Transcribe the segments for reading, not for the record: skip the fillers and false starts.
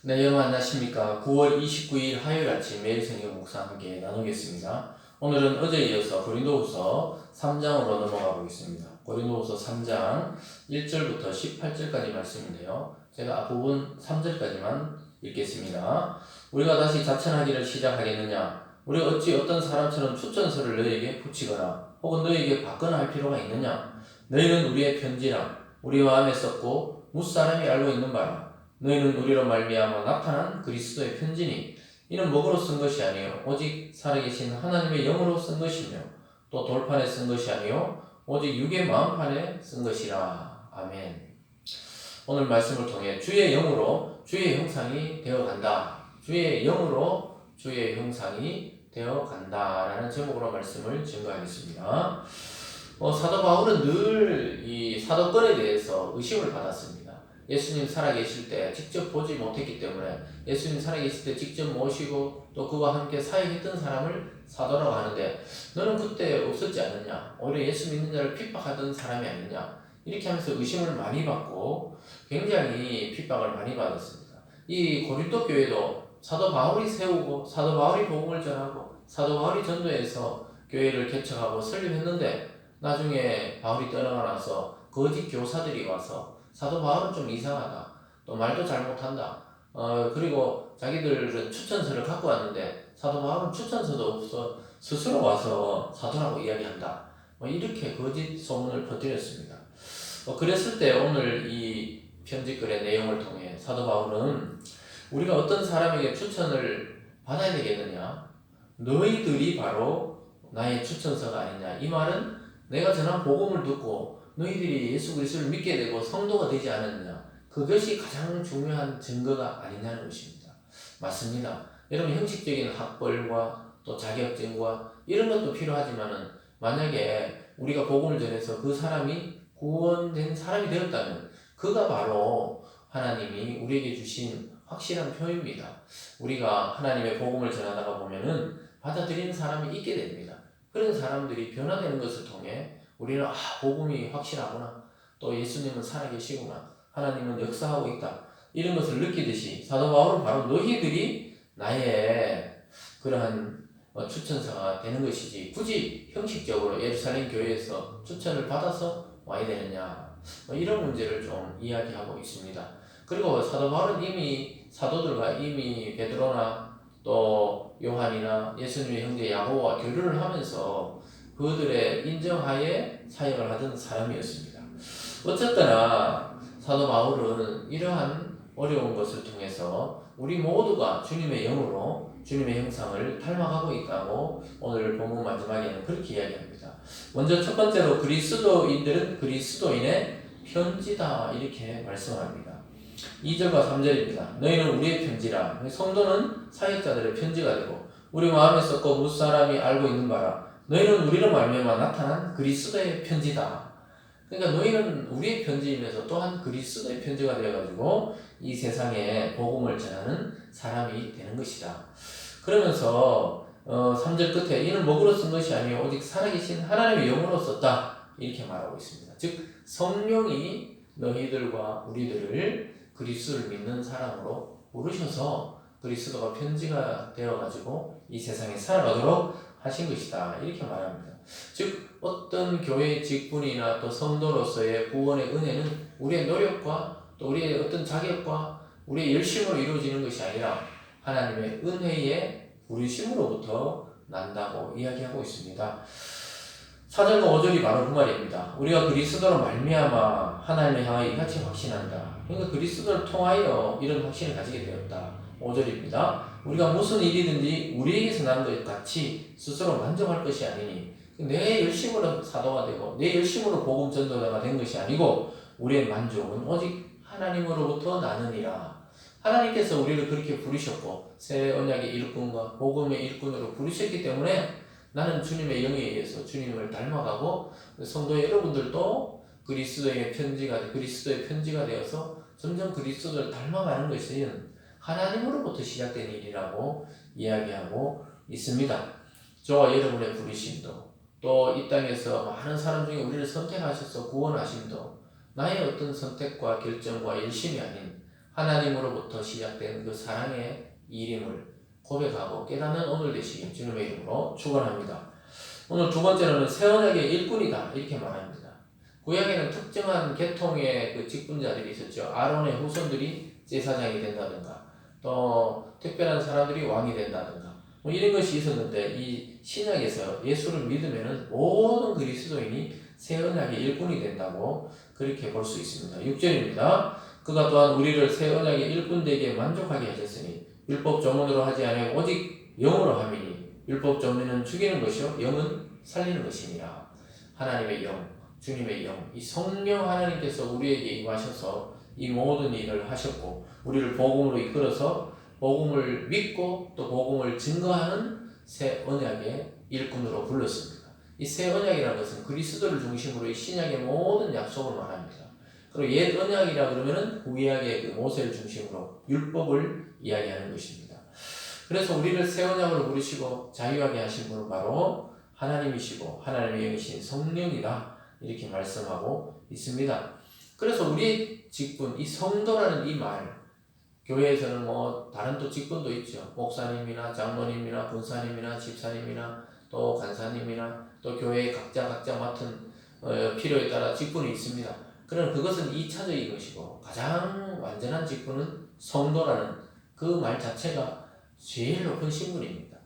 네, 여러분 안녕하십니까. 9월 29일 화요일 아침 매일 성경 묵상 함께 나누겠습니다. 오늘은 어제에 이어서 고린도후서 3장으로 넘어가 보겠습니다. 고린도후서 3장 1절부터 18절까지 말씀인데요. 제가 앞부분 3절까지만 읽겠습니다. 우리가 다시 자천하기를 시작하겠느냐? 우리가 어찌 어떤 사람처럼 추천서를 너희에게 붙이거나 혹은 너희에게 받거나 할 필요가 있느냐? 너희는 우리의 편지라 우리 마음에 썼고 무사람이 알고 있는 바라. 너희는 우리로 말미암아 나타난 그리스도의 편지니 이는 먹으로 쓴 것이 아니요 오직 살아계신 하나님의 영으로 쓴 것이며 또 돌판에 쓴 것이 아니요 오직 육의 마음판에 쓴 것이라. 아멘. 오늘 말씀을 통해 주의 영으로 주의 형상이 되어간다. 주의 영으로 주의 형상이 되어간다라는 제목으로 말씀을 증거하겠습니다. 사도 바울은 늘 이 사도권에 대해서 의심을 받았습니다. 예수님 살아계실 때 직접 보지 못했기 때문에 예수님 살아계실 때 직접 모시고 또 그와 함께 사역했던 사람을 사도라고 하는데 너는 그때 없었지 않느냐? 오히려 예수 믿는 자를 핍박하던 사람이 아니냐? 이렇게 하면서 의심을 많이 받고 굉장히 핍박을 많이 받았습니다. 이 고린도 교회도 사도 바울이 세우고 사도 바울이 복음을 전하고 사도 바울이 전도해서 교회를 개척하고 설립했는데 나중에 바울이 떠나가 나서 거짓 교사들이 와서 사도 바울은 좀 이상하다. 또 말도 잘못한다. 그리고 자기들은 추천서를 갖고 왔는데 사도 바울은 추천서도 없어 스스로 와서 사도라고 이야기한다. 이렇게 거짓 소문을 퍼뜨렸습니다. 그랬을 때 오늘 이 편지글의 내용을 통해 사도 바울은 우리가 어떤 사람에게 추천을 받아야 되겠느냐? 너희들이 바로 나의 추천서가 아니냐. 이 말은 내가 전한 복음을 듣고 너희들이 예수 그리스도를 믿게 되고 성도가 되지 않았느냐. 그것이 가장 중요한 증거가 아니냐는 것입니다. 맞습니다. 여러분 형식적인 학벌과 또 자격증과 이런 것도 필요하지만은 만약에 우리가 복음을 전해서 그 사람이 구원된 사람이 되었다면 그가 바로 하나님이 우리에게 주신 확실한 표입니다. 우리가 하나님의 복음을 전하다가 보면은 받아들이는 사람이 있게 됩니다. 그런 사람들이 변화되는 것을 통해 우리는 복음이 확실하구나. 또 예수님은 살아계시구나. 하나님은 역사하고 있다. 이런 것을 느끼듯이 사도 바울은 바로 너희들이 나의 그러한 추천서가 되는 것이지 굳이 형식적으로 예루살렘 교회에서 추천을 받아서 와야 되느냐. 이런 문제를 좀 이야기하고 있습니다. 그리고 사도 바울은 이미 사도들과 이미 베드로나 또 요한이나 예수님의 형제 야고보와 교류를 하면서 그들의 인정하에 사역을 하던 사람이었습니다. 어쨌거나 사도 바울은 이러한 어려운 것을 통해서 우리 모두가 주님의 영으로 주님의 형상을 닮아가고 있다고 오늘 본문 마지막에는 그렇게 이야기합니다. 먼저 첫 번째로 그리스도인들은 그리스도인의 편지다 이렇게 말씀합니다. 2절과 3절입니다. 너희는 우리의 편지라. 성도는 사역자들의 편지가 되고 우리 마음에 썼고 무사람이 알고 있는 바라. 너희는 우리로 말미암아 나타난 그리스도의 편지다. 그러니까 너희는 우리의 편지이면서 또한 그리스도의 편지가 되어가지고 이 세상에 복음을 전하는 사람이 되는 것이다. 그러면서 3절 끝에 이는 먹으로 쓴 것이 아니요 오직 살아계신 하나님의 영으로 썼다 이렇게 말하고 있습니다. 즉 성령이 너희들과 우리들을 그리스도를 믿는 사람으로 부르셔서 그리스도가 편지가 되어가지고 이 세상에 살아가도록 하신 것이다 이렇게 말합니다. 즉 어떤 교회의 직분이나 또 성도로서의 구원의 은혜는 우리의 노력과 또 우리의 어떤 자격과 우리의 열심으로 이루어지는 것이 아니라 하나님의 은혜의 부르심으로부터 난다고 이야기하고 있습니다. 4절과 5절이 바로 그 말입니다. 우리가 그리스도로 말미암아 하나님을 향하여 이같이 확신한다. 그러니까 그리스도를 통하여 이런 확신을 가지게 되었다. 5절입니다. 우리가 무슨 일이든지 우리에게서 난 것 같이 스스로 만족할 것이 아니니 내 열심으로 사도가 되고 내 열심으로 복음 전도자가 된 것이 아니고 우리의 만족은 오직 하나님으로부터 나느니라. 하나님께서 우리를 그렇게 부르셨고 새 언약의 일꾼과 복음의 일꾼으로 부르셨기 때문에 나는 주님의 영에 의해서 주님을 닮아가고 성도 여러분들도 그리스도의 편지가 되어서 점점 그리스도를 닮아가는 것은 하나님으로부터 시작된 일이라고 이야기하고 있습니다. 저와 여러분의 부르심도 또 이 땅에서 많은 사람 중에 우리를 선택하셔서 구원하심도 나의 어떤 선택과 결정과 열심이 아닌 하나님으로부터 시작된 그 사랑의 일임을 고백하고 깨닫는 오늘 되시기 주님의 이름으로 축원합니다. 오늘 두 번째로는 새 언약의 일꾼이다 이렇게 말합니다. 구약에는 특정한 계통의 그 직분자들이 있었죠. 아론의 후손들이 제사장이 된다든가 또 특별한 사람들이 왕이 된다든가 뭐 이런 것이 있었는데 이 신약에서 예수를 믿으면은 모든 그리스도인이 새 언약의 일꾼이 된다고 그렇게 볼 수 있습니다. 6절입니다. 그가 또한 우리를 새 언약의 일꾼 되게 만족하게 하셨으니 율법 조문으로 하지 아니하고 오직 영으로 함이니 율법 조문은 죽이는 것이요 영은 살리는 것이니라. 하나님의 영, 주님의 영, 이 성령 하나님께서 우리에게 임하셔서 이 모든 일을 하셨고 우리를 복음으로 이끌어서 복음을 믿고 또 복음을 증거하는 새 언약의 일꾼으로 불렀습니다. 이 새 언약이라는 것은 그리스도를 중심으로 이 신약의 모든 약속을 말합니다. 그리고 옛 언약이라 그러면은 구약의 그 모세를 중심으로 율법을 이야기하는 것입니다. 그래서 우리를 새 언약으로 부르시고 자유하게 하신 분은 바로 하나님이시고 하나님의 영이신 성령이다 이렇게 말씀하고 있습니다. 그래서 우리의 직분, 이 성도라는 이 말, 교회에서는 뭐 다른 또 직분도 있죠. 목사님이나 장로님이나 권사님이나 집사님이나 또 간사님이나 또 교회의 각자 맡은 필요에 따라 직분이 있습니다. 그러나 그것은 2차적인 것이고 가장 완전한 직분은 성도라는 그 말 자체가 제일 높은 신분입니다.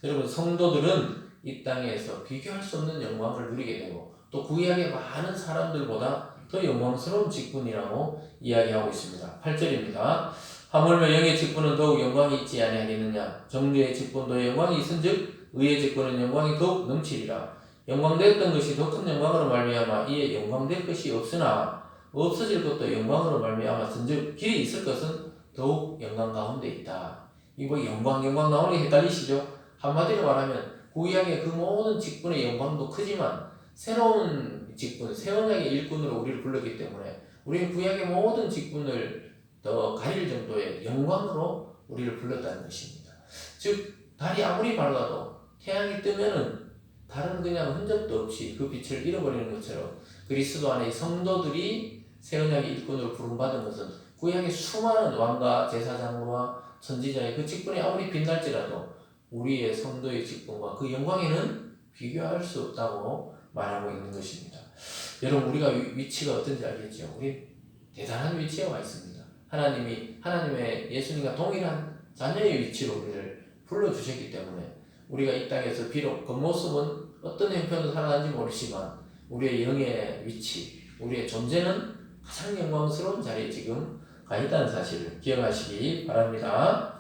여러분 성도들은 이 땅에서 비교할 수 없는 영광을 누리게 되고 또 구약의 많은 사람들보다 더 영광스러운 직분이라고 이야기하고 있습니다. 8절입니다. 하물며 영의 직분은 더욱 영광이 있지 아니하겠느냐. 정죄의 직분도 영광이 있은즉 의의 직분은 영광이 더욱 넘치리라. 영광되었던 것이 더 큰 영광으로 말미암아 이에 영광될 것이 없으나 없어질 것도 영광으로 말미암았은즉 길이 있을 것은 더욱 영광 가운데 있다. 이거 영광 나오는 게 헷갈리시죠? 한마디로 말하면 구약의 그 모든 직분의 영광도 크지만 새로운 직분, 새 언약의 일꾼으로 우리를 불렀기 때문에 우리는 구약의 모든 직분을 더 가릴 정도의 영광으로 우리를 불렀다는 것입니다. 즉 달이 아무리 밝아도 태양이 뜨면은 다른 그냥 흔적도 없이 그 빛을 잃어버리는 것처럼 그리스도 안에 성도들이 새 언약의 일꾼으로 부름받은 것은 구약의 수많은 왕과 제사장과 선지자의 그 직분이 아무리 빛날지라도 우리의 성도의 직분과 그 영광에는 비교할 수 없다고 말하고 있는 것입니다. 여러분 우리가 위치가 어떤지 알겠죠? 우리 대단한 위치에 와 있습니다. 하나님의 예수님과 동일한 자녀의 위치로 우리를 불러주셨기 때문에 우리가 이 땅에서 비록 겉모습은 어떤 형편으로 살아가는지 모르지만 우리의 영의 위치, 우리의 존재는 가장 영광스러운 자리에 지금 가 있다는 사실을 기억하시기 바랍니다.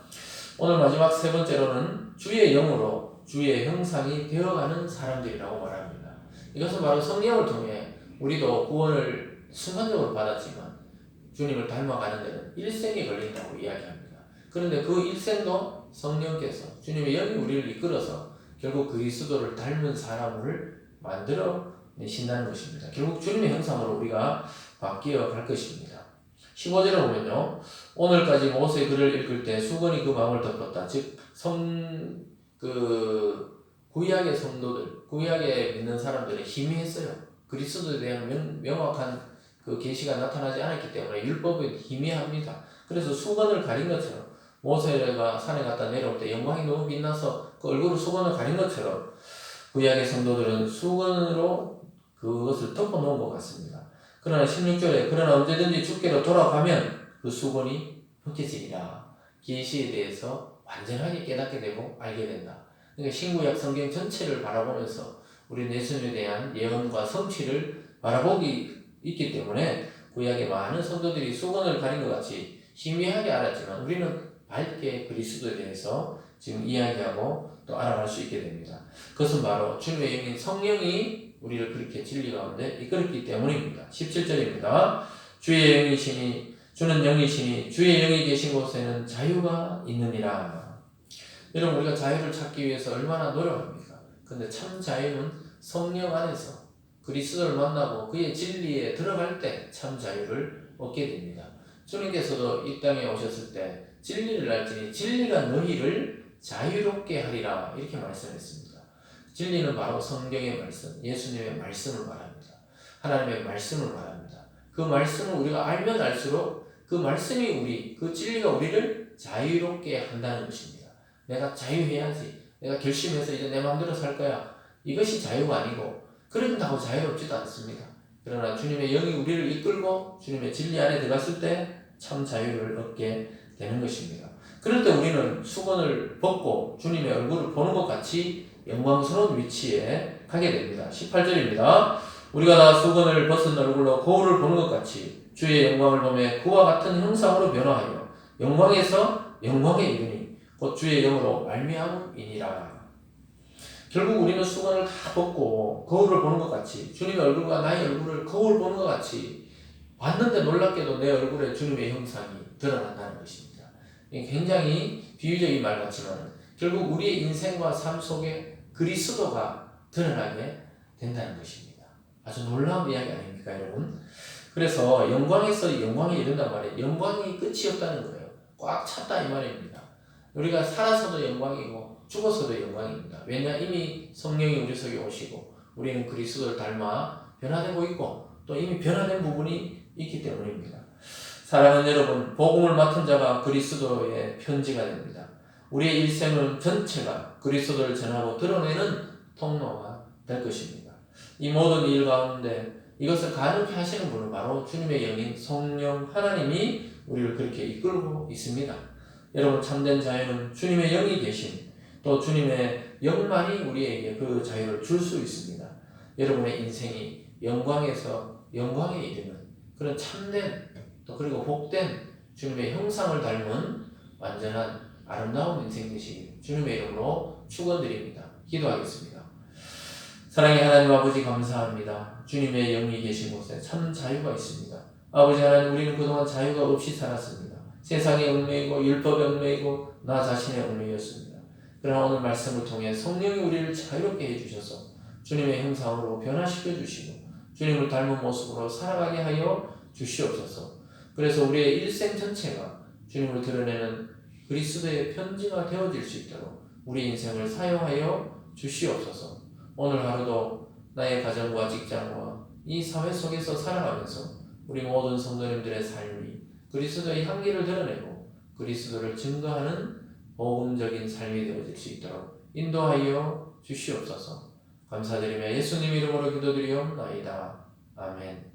오늘 마지막 세 번째로는 주의 영으로 주의 형상이 되어가는 사람들이라고 말합니다. 이것은 바로 성령을 통해 우리도 구원을 순간적으로 받았지만 주님을 닮아가는 데는 일생이 걸린다고 이야기합니다. 그런데 그 일생도 성령께서 주님의 영이 우리를 이끌어서 결국 그리스도를 닮은 사람을 만들어 내신다는 것입니다. 결국 주님의 형상으로 우리가 바뀌어 갈 것입니다. 15절에 보면요. 오늘까지 모세의 글을 읽을 때 수건이 그 마음을 덮었다. 즉 구약의 성도들, 구약에 믿는 사람들은 희미했어요. 그리스도에 대한 명확한 그 계시가 나타나지 않았기 때문에 율법은 희미합니다. 그래서 수건을 가린 것처럼 모세가 산에 갔다 내려올 때 영광이 너무 빛나서 그 얼굴을 수건을 가린 것처럼 구약의 성도들은 수건으로 그것을 덮어놓은 것 같습니다. 그러나 16절에 그러나 언제든지 주께로 돌아가면 그 수건이 벗겨지리라. 계시에 대해서 완전하게 깨닫게 되고 알게 된다. 그러니까 신구약 성경 전체를 바라보면서 우리 예수님에 대한 예언과 성취를 바라보기 있기 때문에 구약의 많은 성도들이 수건을 가린 것 같이 희미하게 알았지만 우리는 밝게 그리스도에 대해서 지금 이야기하고 또 알아갈 수 있게 됩니다. 그것은 바로 주님의 영인 성령이 우리를 그렇게 진리 가운데 이끌었기 때문입니다. 17절입니다. 주의 영이시니 주는 영이시니 주의 영이 계신 곳에는 자유가 있느니라. 여러분 우리가 자유를 찾기 위해서 얼마나 노력합니까? 근데 참 자유는 성령 안에서 그리스도를 만나고 그의 진리에 들어갈 때 참 자유를 얻게 됩니다. 주님께서도 이 땅에 오셨을 때 진리를 알지니 진리가 너희를 자유롭게 하리라 이렇게 말씀했습니다. 진리는 바로 성경의 말씀, 예수님의 말씀을 말합니다. 하나님의 말씀을 말합니다. 그 말씀을 우리가 알면 알수록 그 말씀이 그 진리가 우리를 자유롭게 한다는 것입니다. 내가 자유해야지. 내가 결심해서 이제 내 마음대로 살 거야. 이것이 자유가 아니고 그런다고 자유롭지도 않습니다. 그러나 주님의 영이 우리를 이끌고 주님의 진리 안에 들어갔을 때 참 자유를 얻게 되는 것입니다. 그럴 때 우리는 수건을 벗고 주님의 얼굴을 보는 것 같이 영광스러운 위치에 가게 됩니다. 18절입니다. 우리가 다 수건을 벗은 얼굴로 거울을 보는 것 같이 주의 영광을 보며 그와 같은 형상으로 변화하여 영광에서 영광에 이르니 곧 주의 영으로 말미암음이니라. 결국 우리는 수건을 다 벗고 거울을 보는 것 같이 주님의 얼굴과 나의 얼굴을 거울 보는 것 같이 봤는데 놀랍게도 내 얼굴에 주님의 형상이 드러난다는 것입니다. 굉장히 비유적인 말 같지만 결국 우리의 인생과 삶 속에 그리스도가 드러나게 된다는 것입니다. 아주 놀라운 이야기 아닙니까, 여러분? 그래서 영광에서 영광에 이른단 말이에요. 영광이 끝이 없다는 거예요. 꽉 찼다 이 말입니다. 우리가 살아서도 영광이고 죽어서도 영광입니다. 왜냐? 이미 성령이 우리 속에 오시고 우리는 그리스도를 닮아 변화되고 있고 또 이미 변화된 부분이 있기 때문입니다. 사랑하는 여러분, 복음을 맡은 자가 그리스도의 편지가 됩니다. 우리의 일생은 전체가 그리스도를 전하고 드러내는 통로가 될 것입니다. 이 모든 일 가운데 이것을 가능케 하시는 분은 바로 주님의 영인 성령 하나님이 우리를 그렇게 이끌고 있습니다. 여러분, 참된 자유는 주님의 영이 계신 또 주님의 영만이 우리에게 그 자유를 줄 수 있습니다. 여러분의 인생이 영광에서 영광에 이르는 그런 참된 또 그리고 복된 주님의 형상을 닮은 완전한 아름다운 인생 되시길 주님의 이름으로 축원드립니다. 기도하겠습니다. 사랑의 하나님 아버지 감사합니다. 주님의 영이 계신 곳에 참 자유가 있습니다. 아버지 하나님, 우리는 그동안 자유가 없이 살았습니다. 세상에 얽매이고 율법에 얽매이고 나 자신의 얽매였습니다. 그러나 오늘 말씀을 통해 성령이 우리를 자유롭게 해주셔서 주님의 형상으로 변화시켜 주시고 주님을 닮은 모습으로 살아가게 하여 주시옵소서. 그래서 우리의 일생 전체가 주님을 드러내는 그리스도의 편지가 되어질 수 있도록 우리 인생을 사용하여 주시옵소서. 오늘 하루도 나의 가정과 직장과 이 사회 속에서 살아가면서 우리 모든 성도님들의 삶이 그리스도의 향기를 드러내고 그리스도를 증거하는 복음적인 삶이 되어질 수 있도록 인도하여 주시옵소서. 감사드리며 예수님 이름으로 기도드리옵나이다. 아멘.